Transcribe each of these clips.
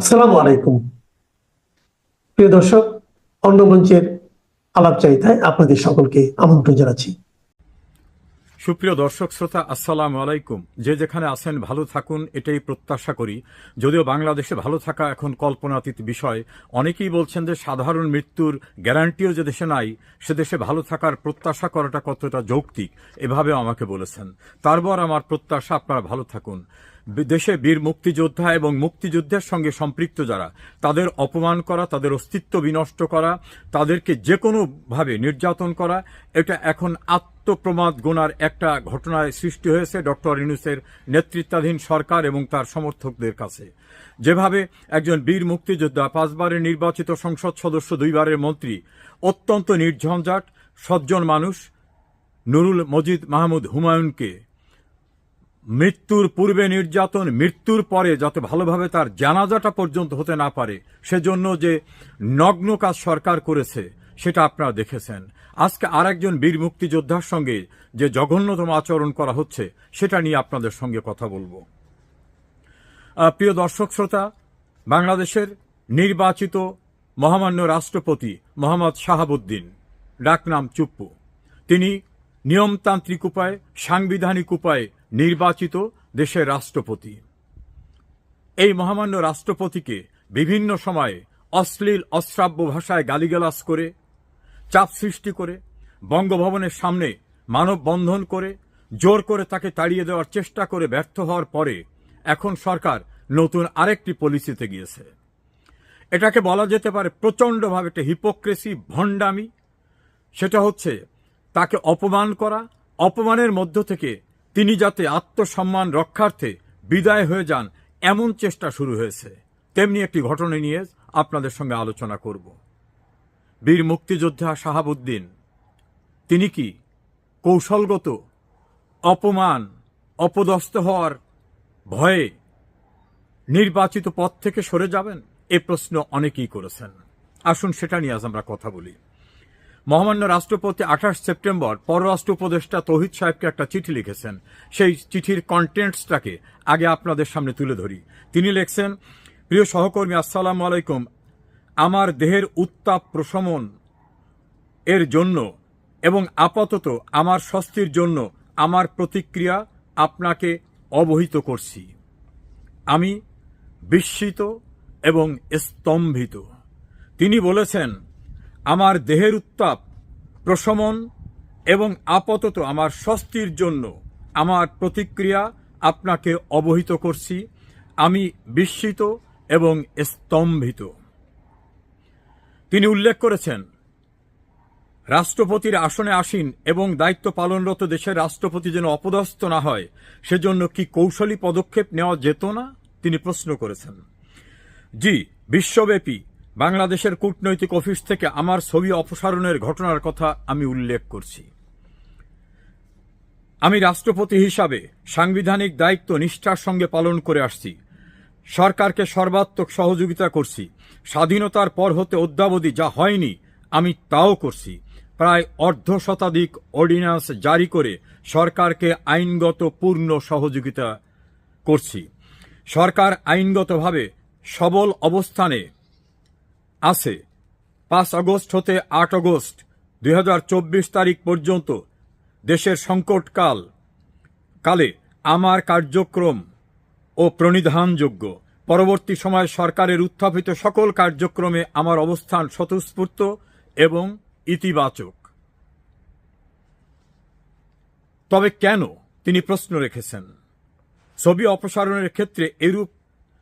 আসসালামু আলাইকুম। প্রিয় দর্শক, অন্যমঞ্চের আলাপচারিতায় আপনাদের সকলকে আমন্ত্রণ জানাচ্ছি। সুপ্রিয় দর্শক শ্রোতা, আসসালামু আলাইকুম। যে যেখানে আছেন ভালো থাকুন, এটাই প্রত্যাশা করি। যদিও বাংলাদেশে ভালো থাকা এখন কল্পনাতীত বিষয়। অনেকেই বলছেন যে সাধারণ মৃত্যুর গ্যারান্টিও যে দেশে নাই, সে দেশে ভালো থাকার প্রত্যাশা করাটা কতটা যৌক্তিক, এভাবে আমাকে বলেছেন। তারপর আমার প্রত্যাশা আপনারা ভালো থাকুন। দেশে বীর মুক্তিযোদ্ধা এবং মুক্তিযুদ্ধের সঙ্গে সম্পৃক্ত যারা, তাদের অপমান করা, তাদের অস্তিত্ব বিনষ্ট করা, তাদেরকে যে কোনোভাবে নির্যাতন করা, এটা এখন আত্মপ্রমাদ গোনার একটা ঘটনায় সৃষ্টি হয়েছে ডক্টর ইউনূসের নেতৃত্বাধীন সরকার এবং তার সমর্থকদের কাছে। যেভাবে একজন বীর মুক্তিযোদ্ধা, 5 বারের নির্বাচিত সংসদ সদস্য, 2 বারের মন্ত্রী, অত্যন্ত নির্ঝঞ্ঝাট সজ্জন মানুষ নুরুল মজিদ মাহমুদ হুমায়ুনকে মৃত্যুর পূর্বে নির্যাতন, মৃত্যুর পরে যাতে ভালোভাবে তার জানাজাটা পর্যন্ত হতে না পারে, সেজন্য যে নগ্ন কাজ সরকার করেছে সেটা আপনারা দেখেছেন। আজকে আর একজন বীর মুক্তিযোদ্ধার সঙ্গে যে জঘন্যতম আচরণ করা হচ্ছে, সেটা নিয়ে আপনাদের সঙ্গে কথা বলবো। প্রিয় দর্শক শ্রোতা, বাংলাদেশের নির্বাচিত মহামান্য রাষ্ট্রপতি মোহাম্মদ শাহাবুদ্দিন, ডাকনাম চুপ্পু, তিনি নিয়মতান্ত্রিক উপায়ে, সাংবিধানিক উপায়ে নির্বাচিত দেশের রাষ্ট্রপতি। এই মহামান্য রাষ্ট্রপতিকে বিভিন্ন সময়ে অশ্লীল অশ্রাব্য ভাষায় গালিগালাজ করে, চাপ সৃষ্টি করে, বঙ্গভবনের সামনে মানববন্ধন করে, জোর করে তাকে তাড়িয়ে দেওয়ার চেষ্টা করে ব্যর্থ হওয়ার পরে এখন সরকার নতুন আরেকটি পলিসিতে গিয়েছে। এটাকে বলা যেতে পারে প্রচণ্ডভাবে একটা হিপোক্রেসি, ভণ্ডামি। সেটা হচ্ছে তাকে অপমান করা, অপমানের মধ্য থেকে তিনি যাতে আত্মসম্মান রক্ষার্থে বিদায় হয়ে যান, এমন চেষ্টা শুরু হয়েছে। তেমনি একটি ঘটনা নিয়ে আপনাদের সঙ্গে আলোচনা করব। বীর মুক্তিযোদ্ধা শাহাবুদ্দিন, তিনি কি কৌশলগত অপমান, অপদস্থ হওয়ার ভয়ে নির্বাচিত পদ থেকে সরে যাবেন? এ প্রশ্ন অনেকেই করেছেন। আসুন সেটা নিয়ে আজ আমরা কথা বলি। মহামান্য রাষ্ট্রপতি 28 সেপ্টেম্বর পররাষ্ট্র উপদেষ্টা তৌহিদ সাহেবকে একটা চিঠি লিখেছেন। সেই চিঠির কন্টেন্টসটাকে আগে আপনাদের সামনে তুলে ধরি। তিনি লিখছেন, প্রিয় সহকর্মী, আসসালামু আলাইকুম। আমার দেহের উত্তাপ প্রশমন এর জন্য এবং আপাতত আমার স্বস্তির জন্য আমার প্রতিক্রিয়া আপনাকে অবহিত করছি। আমি বিস্মিত এবং স্তম্ভিত। তিনি বলেছেন, আমার দেহের উত্তাপ প্রশমন এবং আপাতত আমার স্বস্তির জন্য আমার প্রতিক্রিয়া আপনাকে অবহিত করছি। আমি বিস্মিত এবং স্তম্ভিত। তিনি উল্লেখ করেছেন, রাষ্ট্রপতির আসনে আসীন এবং দায়িত্ব পালনরত দেশের রাষ্ট্রপতি যেন অপদস্থ না হয়, সেজন্য কি কৌশলী পদক্ষেপ নেওয়া যেত না, তিনি প্রশ্ন করেছেন। জি, বিশ্বব্যাপী বাংলাদেশের কূটনৈতিক অফিস থেকে আমার ছবি অপসারণের ঘটনার কথা আমি উল্লেখ করছি। আমি রাষ্ট্রপতি হিসাবে সাংবিধানিক দায়িত্ব নিষ্ঠার সঙ্গে পালন করে আসছি। সরকারকে সর্বাত্মক সহযোগিতা করছি। স্বাধীনতার পর হতে অদ্যাবধি যা হয়নি আমি তাও করছি। প্রায় অর্ধশতাধিক অর্ডিন্যান্স জারি করে সরকারকে আইনগত পূর্ণ সহযোগিতা করছি। সরকার আইনগতভাবে সবল অবস্থানে আছে। 5 আগস্ট হতে 8 আগস্ট 2024 তারিখ পর্যন্ত দেশের সংকটকালে আমার কার্যক্রম ও প্রণিধানযোগ্য। পরবর্তী সময়ে সরকারের উত্থাপিত সকল কার্যক্রমে আমার অবস্থান স্বতঃস্ফূর্ত এবং ইতিবাচক। তবে কেন, তিনি প্রশ্ন রেখেছেন, ছবি অপসারণের ক্ষেত্রে এরূপ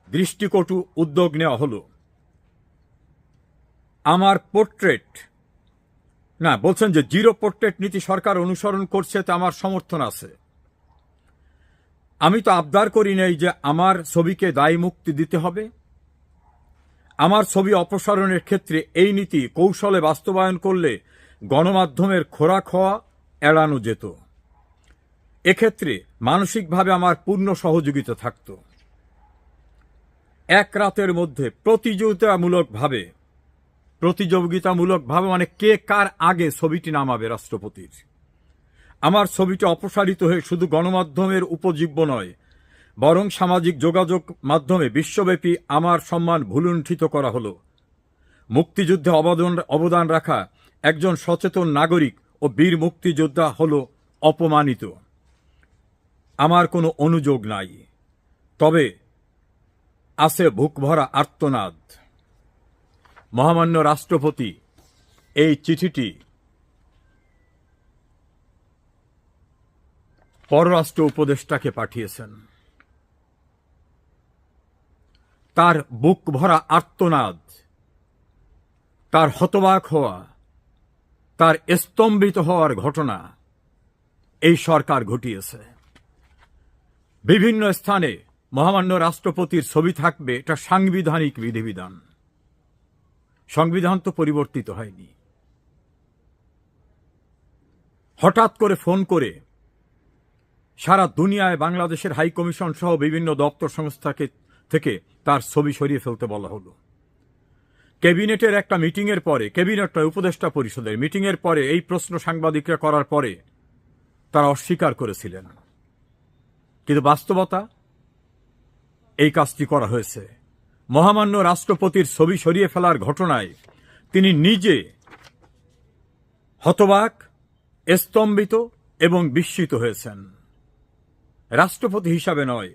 দৃষ্টিকটু উদ্যোগ নেওয়া হলো? আমার পোর্ট্রেট না, বলছেন যে জিরো পোর্ট্রেট নীতি সরকার অনুসরণ করছে, তা আমার সমর্থন আছে। আমি তো আবদার করি নাই যে আমার ছবিকে দায় মুক্তি দিতে হবে। আমার ছবি অপসারণের ক্ষেত্রে এই নীতি কৌশলে বাস্তবায়ন করলে গণমাধ্যমের খোরাক হওয়া এড়ানো যেত। এক্ষেত্রে মানসিকভাবে আমার পূর্ণ সহযোগিতা থাকত। এক রাতের মধ্যে প্রতিযোগিতামূলকভাবে মানে কে কার আগে ছবিটি নামাবে রাষ্ট্রপতির, আমার ছবিটি অপসারিত হয়ে শুধু গণমাধ্যমের উপজীব্য নয়, বরং সামাজিক যোগাযোগ মাধ্যমে বিশ্বব্যাপী আমার সম্মান ভুলুণ্ঠিত করা হলো। মুক্তিযুদ্ধে অবদান রাখা একজন সচেতন নাগরিক ও বীর মুক্তিযোদ্ধা হল অপমানিত। আমার কোনো অনুযোগ নাই, তবে আছে বুকভরা আর্তনাদ। মহামান্য রাষ্ট্রপতি এই চিঠিটি পররাষ্ট্র উপদেষ্টাকে পাঠিয়েছেন। তার বুক ভরা আর্তনাদ, তার হতবাক হওয়া, তার স্তম্ভিত হওয়ার ঘটনা এই সরকার ঘটিয়েছে। বিভিন্ন স্থানে মহামান্য রাষ্ট্রপতির ছবি থাকবে, এটা সাংবিধানিক বিধিবিধান। সংবিধান তো পরিবর্তিত হয়নি। হঠাৎ করে ফোন করে সারা দুনিয়ায় বাংলাদেশের হাই কমিশন সহ বিভিন্ন দপ্তর সংস্থাকে থেকে তার ছবি সরিয়ে ফেলতে বলা হলো। ক্যাবিনেটের একটা মিটিংয়ের পরে, ক্যাবিনেট উপদেষ্টা পরিষদের মিটিংয়ের পরে এই প্রশ্ন সাংবাদিকরা করার পরে তারা অস্বীকার করেছিলেন, কিন্তু বাস্তবতা এই কাজটি করা হয়েছে। মহামান্য রাষ্ট্রপতির ছবি সরিয়ে ফেলার ঘটনায় তিনি নিজে হতবাক, স্তম্ভিত এবং বিস্মিত হয়েছেন। রাষ্ট্রপতি হিসাবে নয়,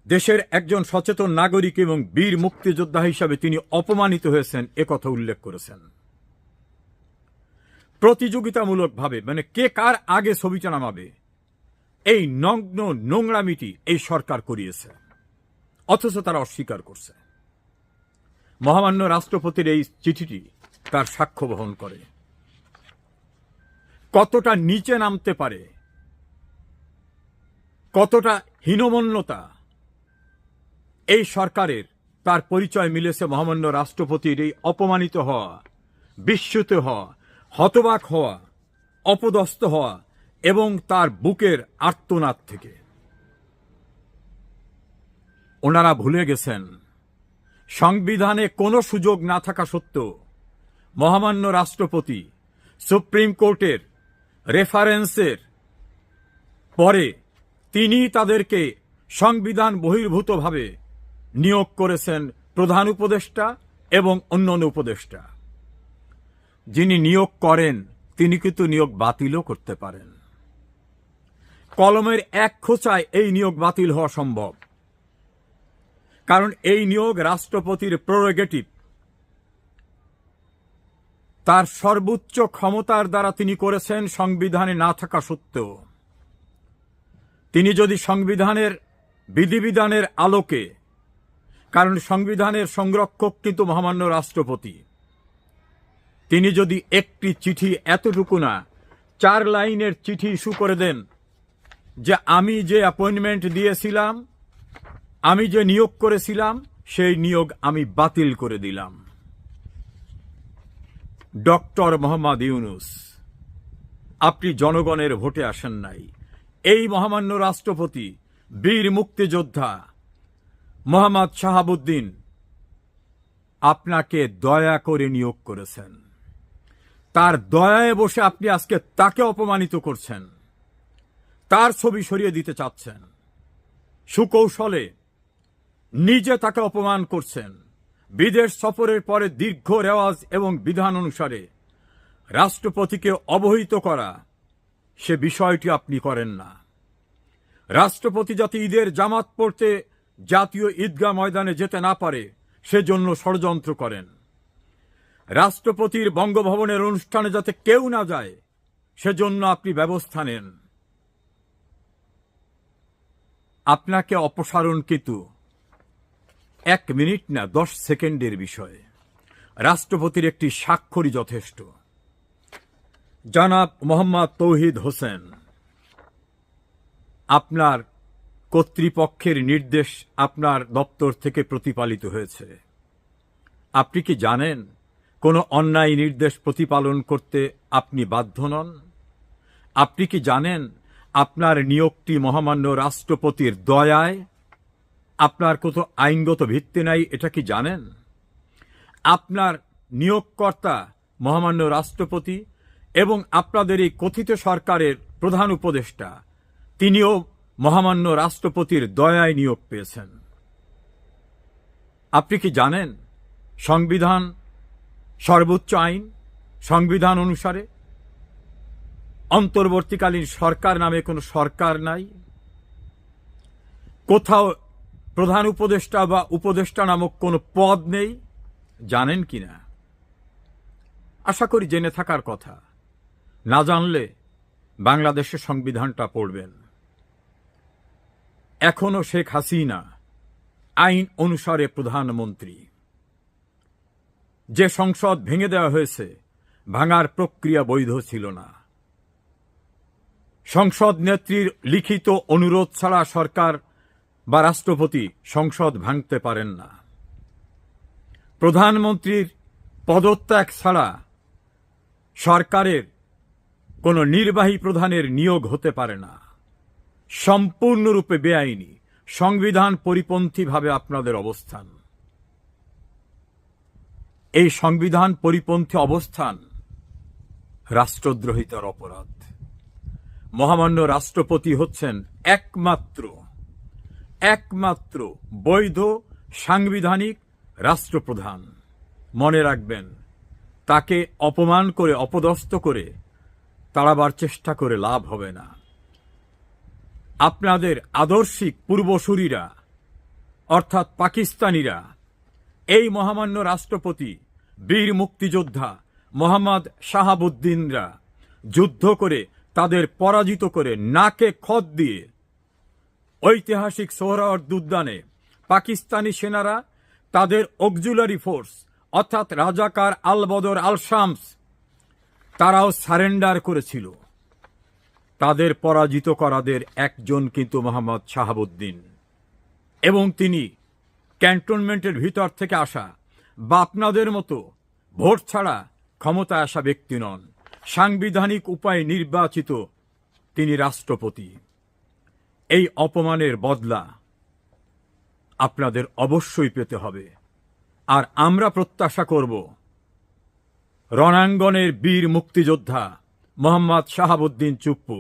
দেশের একজন সচেতন নাগরিক এবং বীর মুক্তিযোদ্ধা হিসাবে তিনি অপমানিত হয়েছেন, একথা উল্লেখ করেছেন। প্রতিযোগিতামূলকভাবে, মানে কে কার আগে ছবিটা নামাবে, এই নগ্ন নোংরামিটি এই সরকার করিয়েছে, অথচ তারা অস্বীকার করছে। মহামান্য রাষ্ট্রপতির এই চিঠিটি তার সাক্ষ্য বহন করে। কতটা নিচে নামতে পারে, কতটা হীনমন্যতা এই সরকারের, তার পরিচয় মিলেছে মহামান্য রাষ্ট্রপতির এই অপমানিত হওয়া, বিস্মিত হওয়া, হতবাক হওয়া, অপদস্থ হওয়া এবং তার বুকের আর্তনাদ থেকে। ওনারা ভুলে গেছেন সংবিধানে কোনো সুযোগ না থাকা সত্ত্বেও মহামান্য রাষ্ট্রপতি সুপ্রিম কোর্টের রেফারেন্সের পরে তিনি তাদেরকে সংবিধান বহির্ভূতভাবে নিয়োগ করেছেন প্রধান উপদেষ্টা এবং অন্যান্য উপদেষ্টা। যিনি নিয়োগ করেন তিনি কিন্তু নিয়োগ বাতিলও করতে পারেন। কলমের এক খোঁচায় এই নিয়োগ বাতিল হওয়া সম্ভব, কারণ এই নিয়োগ রাষ্ট্রপতির প্রেরোগেটিভ। তার সর্বোচ্চ ক্ষমতার দ্বারা তিনি করেছেন, সংবিধানে না থাকা সত্ত্বেও। তিনি যদি সংবিধানের বিধিবিধানের আলোকে, কারণ সংবিধানের সংরক্ষক কিন্তু মহামান্য রাষ্ট্রপতি, তিনি যদি একটি চিঠি, এতটুকু না 4 লাইনের চিঠি ইস্যু করে দেন যে আমি যে অ্যাপয়েন্টমেন্ট দিয়েছিলাম, আমি যে নিয়োগ করেছিলাম, সেই নিয়োগ আমি বাতিল করে দিলাম। ডক্টর মোহাম্মদ ইউনূস, আপনি জনগণের ভোটে আসেন নাই। এই মহামান্য রাষ্ট্রপতি, বীর মুক্তিযোদ্ধা মোহাম্মদ শাহাবুদ্দিন আপনাকে দয়া করে নিয়োগ করেছেন। তার দয়ায় বসে আপনি আজকে তাকে অপমানিত করছেন, তার ছবি সরিয়ে দিতে চাচ্ছেন, সুকৌশলে নিজে তাকে অপমান করছেন। বিদেশ সফরের পরে দীর্ঘ রেওয়াজ এবং বিধান অনুসারে রাষ্ট্রপতিকে অবহিত করা, সে বিষয়টি আপনি করেন না। রাষ্ট্রপতি যাতে ঈদের জামাত পড়তে জাতীয় ঈদগাহ ময়দানে যেতে না পারে সেজন্য ষড়যন্ত্র করেন। রাষ্ট্রপতির বঙ্গভবনের অনুষ্ঠানে যাতে কেউ না যায় সেজন্য আপনি ব্যবস্থা নেন। আপনাকে অপসারণ কিন্তু 1 মিনিট না 10 সেকেন্ডের বিষয়। রাষ্ট্রপতির একটি স্বাক্ষরই যথেষ্ট। জনাব মোহাম্মদ তৌহিদ হোসেন, আপনার কর্তৃপক্ষের নির্দেশ আপনার দপ্তর থেকে প্রতিপালিত হয়েছে। আপনি কি জানেন কোনো অন্যায় নির্দেশ প্রতিপালন করতে আপনি বাধ্য নন? আপনি কি জানেন আপনার নিয়োগটি মহামান্য রাষ্ট্রপতির দয়ায়, আপনার কোনো আইনগত ভিত্তি নাই, এটা কি জানেন? আপনার নিয়োগকর্তা মহামান্য রাষ্ট্রপতি এবং আপনাদের এই কথিত সরকারের প্রধান উপদেষ্টা, তিনিও মহামান্য রাষ্ট্রপতির দয়ায় নিয়োগ পেয়েছেন। আপনি কি জানেন সংবিধান সর্বোচ্চ আইন? সংবিধান অনুসারে অন্তর্বর্তীকালীন সরকার নামে কোনো সরকার নাই। কোথাও প্রধান উপদেষ্টা বা উপদেষ্টা নামক কোনো পদ নেই। জানেন কিনা? আশা করি জেনে থাকার কথা। না জানলে বাংলাদেশের সংবিধানটা পড়বেন। এখনো শেখ হাসিনা আইন অনুসারে প্রধানমন্ত্রী। যে সংসদ ভেঙে দেওয়া হয়েছে, ভাঙার প্রক্রিয়া বৈধ ছিল না। সংসদ নেত্রীর লিখিত অনুরোধ ছাড়া সরকার বা রাষ্ট্রপতি সংসদ ভাঙতে পারেন না। প্রধানমন্ত্রীর পদত্যাগ ছাড়া সরকারের কোনো নির্বাহী প্রধানের নিয়োগ হতে পারে না। সম্পূর্ণরূপে বেআইনি, সংবিধান পরিপন্থীভাবে আপনাদের অবস্থান। এই সংবিধান পরিপন্থী অবস্থান রাষ্ট্রদ্রোহিতার অপরাধ। মহামান্য রাষ্ট্রপতি হচ্ছেন একমাত্র বৈধ সাংবিধানিক রাষ্ট্রপ্রধান। মনে রাখবেন, তাকে অপমান করে, অপদস্থ করে তাড়াবার চেষ্টা করে লাভ হবে না। আপনাদের আদর্শিক পূর্বসূরীরা অর্থাৎ পাকিস্তানিরা এই মহামান্য রাষ্ট্রপতি, বীর মুক্তিযোদ্ধা মোহাম্মদ শাহাবুদ্দিনরা যুদ্ধ করে তাদের পরাজিত করে নাকে খত দিয়ে ঐতিহাসিক সোহরাওয়ার্দী উদ্যানে পাকিস্তানি সেনারা তাদের অক্সিলারি ফোর্স অর্থাৎ রাজাকার আল বদর আল শামস তারাও সারেন্ডার করেছিল। তাদের পরাজিত করাদের একজন কিন্তু মোহাম্মদ শাহাবুদ্দিন, এবং তিনি ক্যান্টনমেন্টের ভিতর থেকে আসা বা আপনাদের মতো ভোট ছাড়া ক্ষমতায় আসা ব্যক্তি নন। সাংবিধানিক উপায়ে নির্বাচিত তিনি রাষ্ট্রপতি। এই অপমানের বদলা আপনাদের অবশ্যই পেতে হবে। আর আমরা প্রত্যাশা করব রণাঙ্গনের বীর মুক্তিযোদ্ধা মোহাম্মদ শাহাবুদ্দিন চুপ্পু,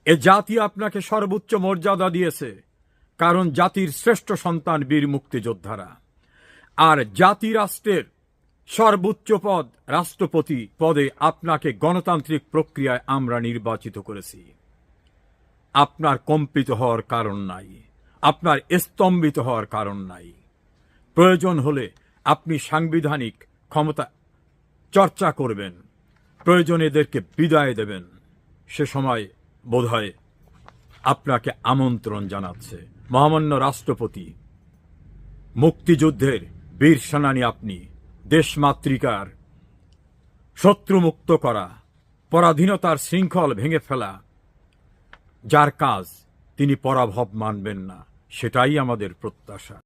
এ জাতি আপনাকে সর্বোচ্চ মর্যাদা দিয়েছে, কারণ জাতির শ্রেষ্ঠ সন্তান বীর মুক্তিযোদ্ধারা। আর জাতি রাষ্ট্রের সর্বোচ্চ পদ রাষ্ট্রপতি পদে আপনাকে গণতান্ত্রিক প্রক্রিয়ায় আমরা নির্বাচিত করেছি। আপনার কম্পিত হওয়ার কারণ নাই, আপনার স্তম্ভিত হওয়ার কারণ নাই। প্রয়োজন হলে আপনি সাংবিধানিক ক্ষমতা চর্চা করবেন, প্রয়োজনে এদেরকে বিদায় দেবেন। সে সময় বোধহয় আপনাকে আমন্ত্রণ জানাচ্ছে। মহামান্য রাষ্ট্রপতি, মুক্তিযুদ্ধের বীর সেনানী আপনি, দেশমাতৃকার শত্রুমুক্ত করা, পরাধীনতার শৃঙ্খল ভেঙে ফেলা যার কাজ, তিনি পরাভব মানবেন না, সেটাই আমাদের প্রত্যাশা।